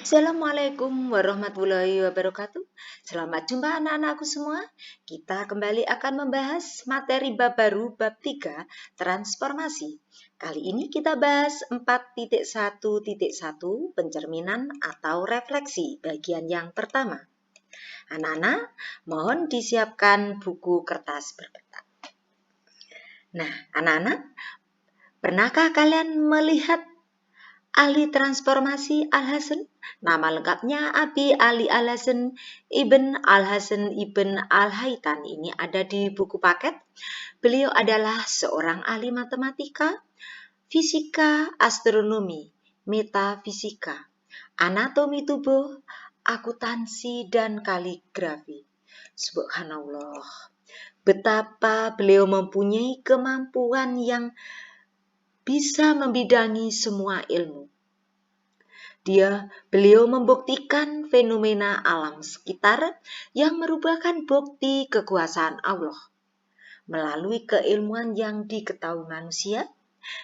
Assalamualaikum warahmatullahi wabarakatuh. Selamat jumpa anak-anakku semua. Kita kembali akan membahas materi bab baru bab 3, transformasi. Kali ini kita bahas 4.1.1 pencerminan atau refleksi bagian yang pertama. Anak-anak, mohon disiapkan buku kertas berpeta. Nah, anak-anak, pernahkah kalian melihat ahli transformasi Al-Hasan? Nama lengkapnya Abi Ali Al-Hasan Ibn Al-Hasan Ibn Al-Haytan. Ini ada di buku paket. Beliau adalah seorang ahli matematika, fisika, astronomi, metafisika, anatomi tubuh, akuntansi, dan kaligrafi. Subhanallah, betapa beliau mempunyai kemampuan yang bisa membidangi semua ilmu. Beliau membuktikan fenomena alam sekitar yang merupakan bukti kekuasaan Allah. Melalui keilmuan yang diketahui manusia,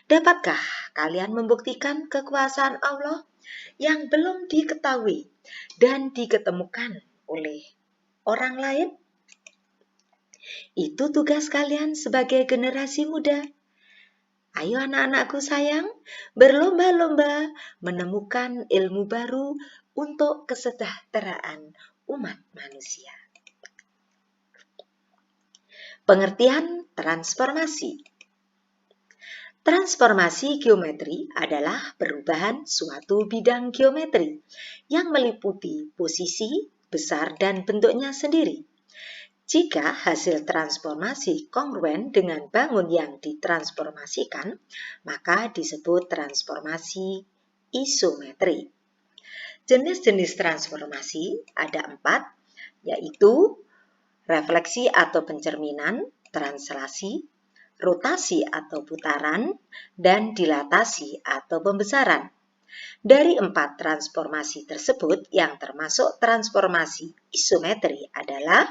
dapatkah kalian membuktikan kekuasaan Allah yang belum diketahui dan diketemukan oleh orang lain? Itu tugas kalian sebagai generasi muda. Ayo anak-anakku sayang, berlomba-lomba menemukan ilmu baru untuk kesejahteraan umat manusia. Pengertian transformasi. Transformasi geometri adalah perubahan suatu bidang geometri yang meliputi posisi, besar, dan bentuknya sendiri. Jika hasil transformasi kongruen dengan bangun yang ditransformasikan, maka disebut transformasi isometri. Jenis-jenis transformasi ada 4, yaitu refleksi atau pencerminan, translasi, rotasi atau putaran, dan dilatasi atau pembesaran. Dari 4 transformasi tersebut, yang termasuk transformasi isometri adalah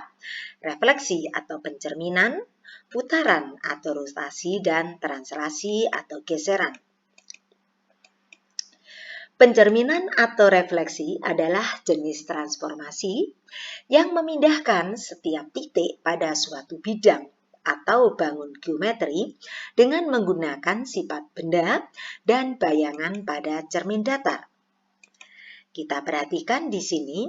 refleksi atau pencerminan, putaran atau rotasi, dan translasi atau geseran. Pencerminan atau refleksi adalah jenis transformasi yang memindahkan setiap titik pada suatu bidang atau bangun geometri dengan menggunakan sifat benda dan bayangan pada cermin datar. Kita perhatikan di sini,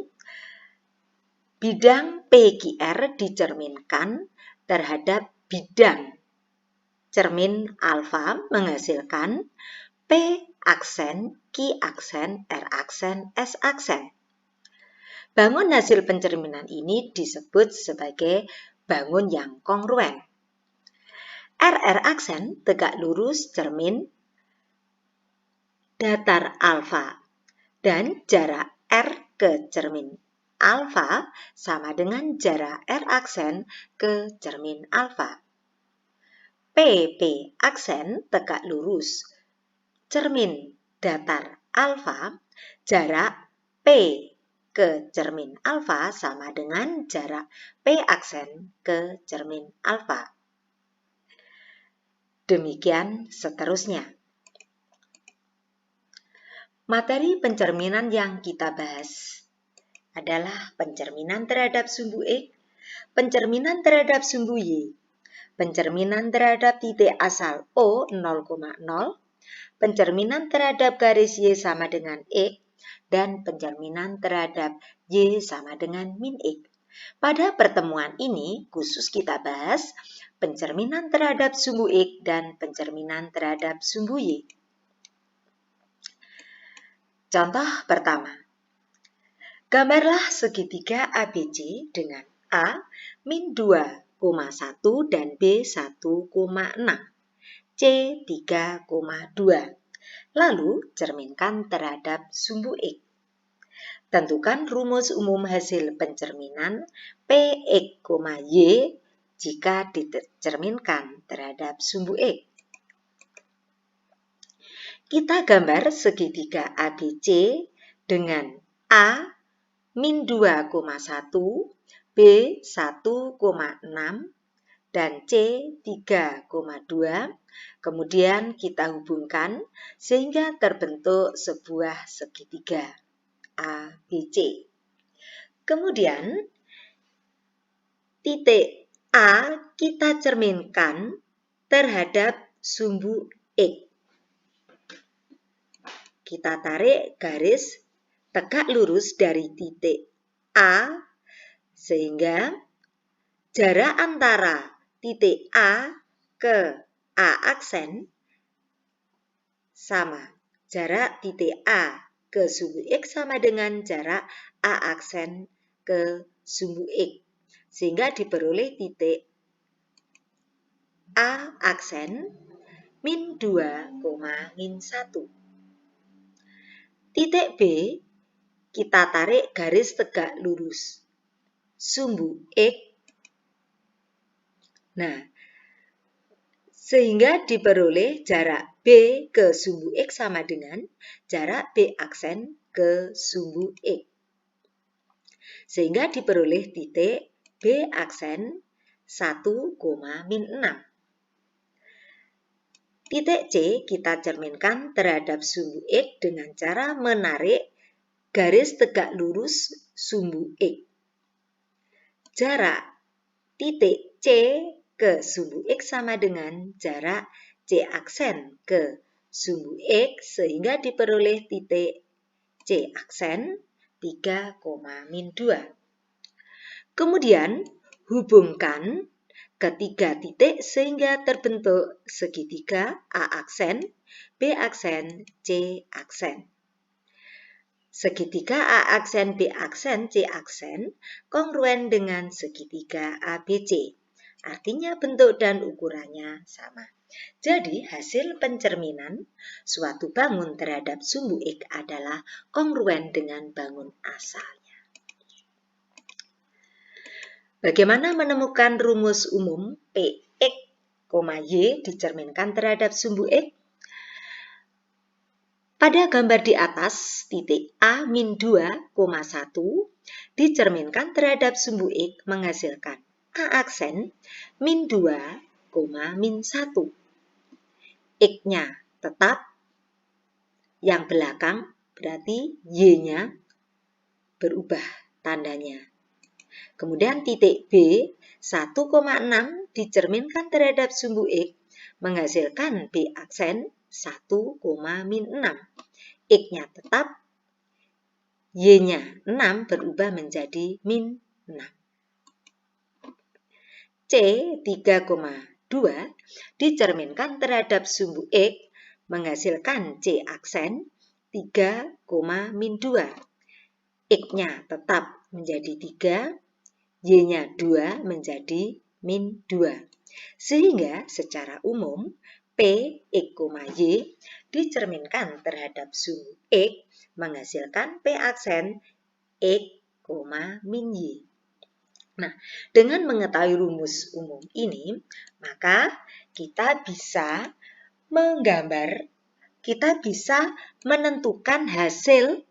bidang PQR dicerminkan terhadap bidang cermin alfa menghasilkan P aksen, Q aksen, R aksen, S aksen. Bangun hasil pencerminan ini disebut sebagai bangun yang kongruen. RR aksen tegak lurus cermin datar alfa dan jarak R ke cermin alfa sama dengan jarak R aksen ke cermin alfa. PP aksen tegak lurus cermin datar alfa, jarak P ke cermin alfa sama dengan jarak P aksen ke cermin alfa. Demikian seterusnya. Materi pencerminan yang kita bahas adalah pencerminan terhadap sumbu X, pencerminan terhadap sumbu Y, pencerminan terhadap titik asal O 0,0, pencerminan terhadap garis Y sama dengan X, dan pencerminan terhadap Y sama dengan min X. Pada pertemuan ini khusus kita bahas pencerminan terhadap sumbu X dan pencerminan terhadap sumbu Y. Contoh pertama, gambarlah segitiga ABC dengan A min 2,1 dan B 1,6, C 3,2. Lalu cerminkan terhadap sumbu X. Tentukan rumus umum hasil pencerminan Px, Y jika dicerminkan terhadap sumbu X. Kita gambar segitiga ABC dengan A min 2,1, B 1,6, dan C 3,2. Kemudian kita hubungkan sehingga terbentuk sebuah segitiga. A, B, C. Kemudian titik A kita cerminkan terhadap sumbu X. Kita tarik garis tegak lurus dari titik A sehingga jarak antara titik A ke A aksen sama. Jarak titik A ke sumbu X sama dengan jarak A aksen ke sumbu X. Sehingga diperoleh titik A aksen min 2, min 1. Titik B kita tarik garis tegak lurus sumbu X. Nah, sehingga diperoleh jarak B ke sumbu X sama dengan jarak B aksen ke sumbu X. Sehingga diperoleh titik B aksen 1, min 6. Titik C kita cerminkan terhadap sumbu X dengan cara menarik garis tegak lurus sumbu X. Jarak titik C ke sumbu X sama dengan jarak C aksen ke sumbu X sehingga diperoleh titik C aksen 3, min 2. Kemudian hubungkan ketiga titik sehingga terbentuk segitiga A aksen, B aksen, C aksen. Segitiga A aksen, B aksen, C aksen kongruen dengan segitiga ABC. Artinya bentuk dan ukurannya sama. Jadi hasil pencerminan suatu bangun terhadap sumbu X adalah kongruen dengan bangun asalnya. Bagaimana menemukan rumus umum Px, Y dicerminkan terhadap sumbu X? Pada gambar di atas, titik A min 2, 1 dicerminkan terhadap sumbu X menghasilkan A aksen min 2, min 1. X-nya tetap, yang belakang berarti Y-nya berubah tandanya. Kemudian titik B 1,6 dicerminkan terhadap sumbu X menghasilkan B aksen 1, min 6. X-nya tetap, Y-nya 6 berubah menjadi min 6. C 3,2 dicerminkan terhadap sumbu X menghasilkan C aksen 3, min 2. X-nya tetap menjadi 3, Y-nya 2 menjadi min 2. Sehingga secara umum P, X, Y dicerminkan terhadap sumbu X menghasilkan P aksen X, min Y. Nah, dengan mengetahui rumus umum ini, maka kita bisa menggambar, kita bisa menentukan hasil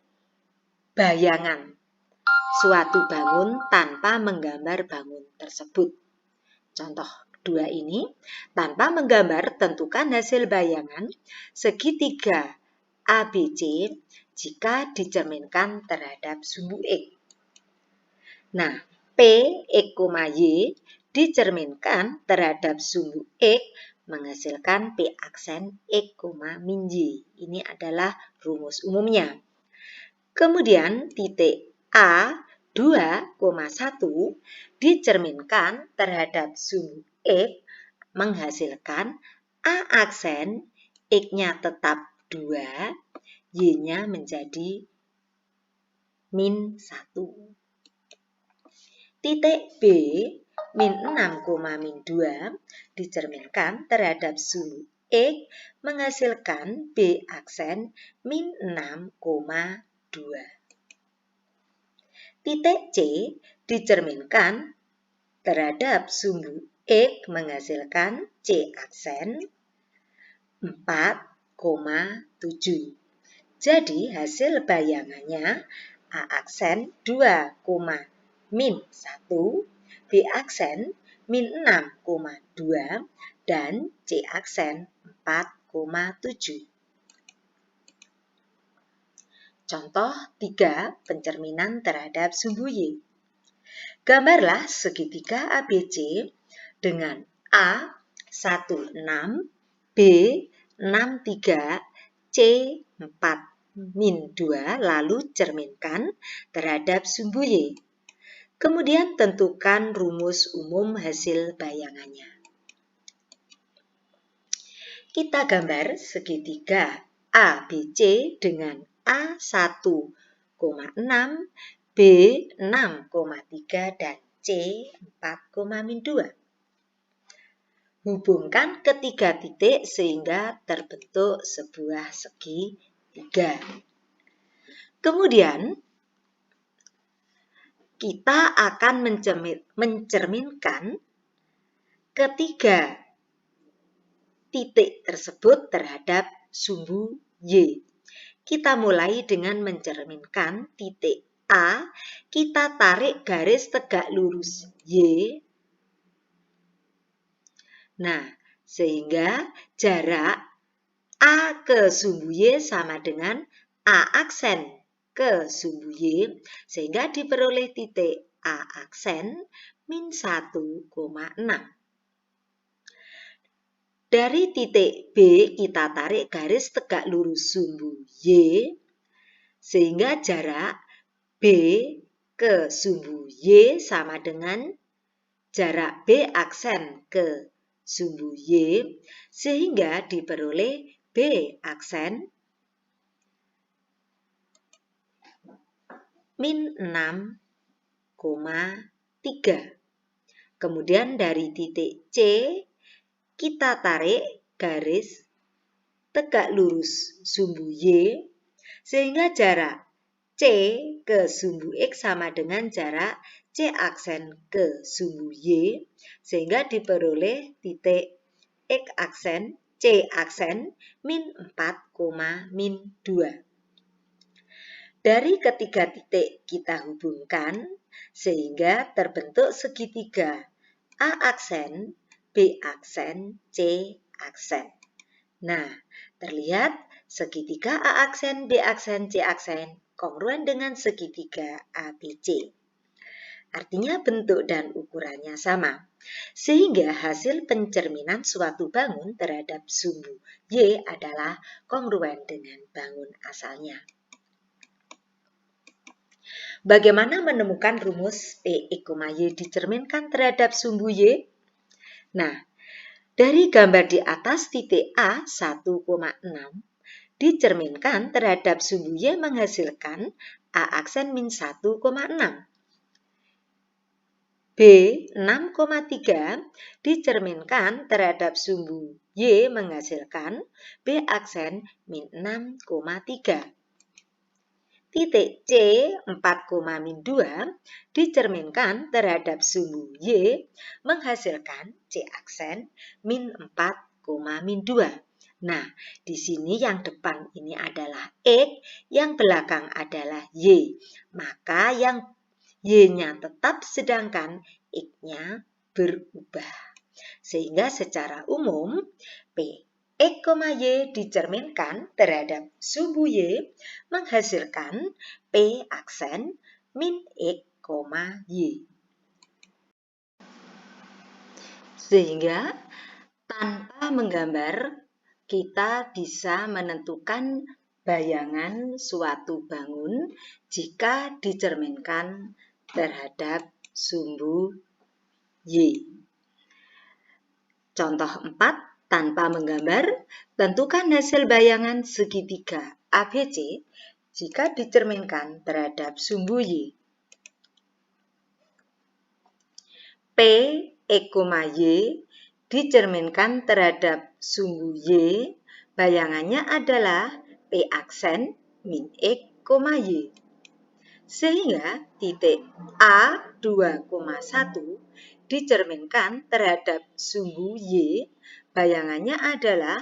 bayangan suatu bangun tanpa menggambar bangun tersebut. Contoh 2 ini, tanpa menggambar tentukan hasil bayangan segitiga ABC jika dicerminkan terhadap sumbu X. Nah, P, X, Y dicerminkan terhadap sumbu X menghasilkan P aksen X, min Y. Ini adalah rumus umumnya. Kemudian titik A 2,1 dicerminkan terhadap sumbu X menghasilkan A aksen X-nya tetap 2, Y-nya menjadi min 1. Titik B min 6, min 2 dicerminkan terhadap sumbu X menghasilkan B aksen min 6, 2. Titik C dicerminkan terhadap sumbu X menghasilkan C aksen 4, 7. Jadi hasil bayangannya A aksen 2, min 1, B aksen min 6, 2, dan C aksen 4, 7. Contoh 3, pencerminan terhadap sumbu Y. Gambarlah segitiga ABC dengan A 16, B 63, C 4-2, lalu cerminkan terhadap sumbu Y. Kemudian tentukan rumus umum hasil bayangannya. Kita gambar segitiga ABC dengan A 1,6, B 6,3, dan C 4,-2. Hubungkan ketiga titik sehingga terbentuk sebuah segitiga. Kemudian, kita akan mencerminkan ketiga titik tersebut terhadap sumbu Y. Kita mulai dengan mencerminkan titik A, kita tarik garis tegak lurus Y. Nah, sehingga jarak A ke sumbu Y sama dengan A aksen ke sumbu Y, sehingga diperoleh titik A aksen min 1,6. Dari titik B kita tarik garis tegak lurus sumbu Y, sehingga jarak B ke sumbu Y sama dengan jarak B aksen ke sumbu Y, sehingga diperoleh B aksen min 6,3. Kemudian dari titik C kita tarik garis tegak lurus sumbu Y, sehingga jarak C ke sumbu X sama dengan jarak C aksen ke sumbu Y, sehingga diperoleh titik X aksen C aksen min 4,-2. Dari ketiga titik kita hubungkan sehingga terbentuk segitiga A aksen, B aksen, C aksen. Nah, terlihat segitiga A aksen, B aksen, C aksen kongruen dengan segitiga ABC. Artinya bentuk dan ukurannya sama. Sehingga hasil pencerminan suatu bangun terhadap sumbu Y adalah kongruen dengan bangun asalnya. Bagaimana menemukan rumus P, Y dicerminkan terhadap sumbu Y? Nah, dari gambar di atas titik A 1,6 dicerminkan terhadap sumbu Y menghasilkan A aksen min 1,6. B 6,3 dicerminkan terhadap sumbu Y menghasilkan B aksen min 6,3. Titik C 4,-2 dicerminkan terhadap sumbu Y menghasilkan C aksen min 4,-2. Nah, di sini yang depan ini adalah X, yang belakang adalah Y. Maka yang Y-nya tetap sedangkan X-nya berubah. Sehingga secara umum P X, Y dicerminkan terhadap sumbu Y menghasilkan P aksen min X, Y. Sehingga tanpa menggambar kita bisa menentukan bayangan suatu bangun jika dicerminkan terhadap sumbu Y. Contoh 4. Tanpa menggambar, tentukan hasil bayangan segitiga ABC jika dicerminkan terhadap sumbu Y. P, X, Y dicerminkan terhadap sumbu Y, bayangannya adalah P aksen min X, Y. Sehingga titik A 2,1 dicerminkan terhadap sumbu Y, bayangannya adalah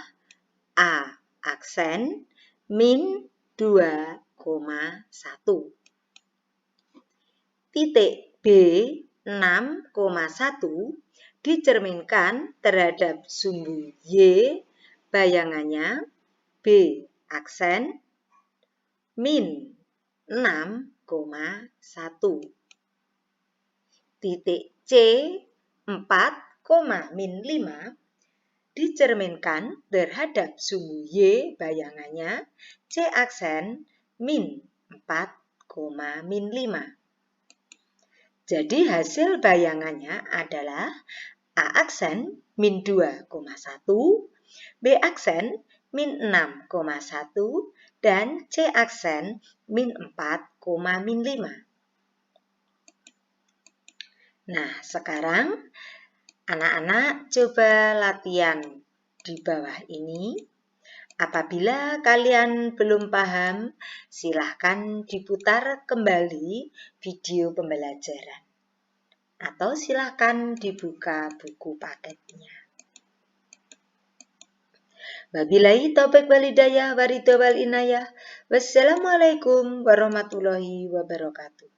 A aksen min 2,1. Titik B 6,1 dicerminkan terhadap sumbu Y, bayangannya B aksen min 6,1. Titik C 4,-5 dicerminkan terhadap sumbu Y bayangannya C aksen min 4,-5. Jadi hasil bayangannya adalah A aksen min 2,1, B aksen min 6,1, dan C aksen min 4,-5. Nah, sekarang anak-anak coba latihan di bawah ini. Apabila kalian belum paham, silahkan diputar kembali video pembelajaran. Atau silahkan dibuka buku paketnya. Wabillahi taufiq wal hidayah, waridho wal inayah. Wassalamualaikum warahmatullahi wabarakatuh.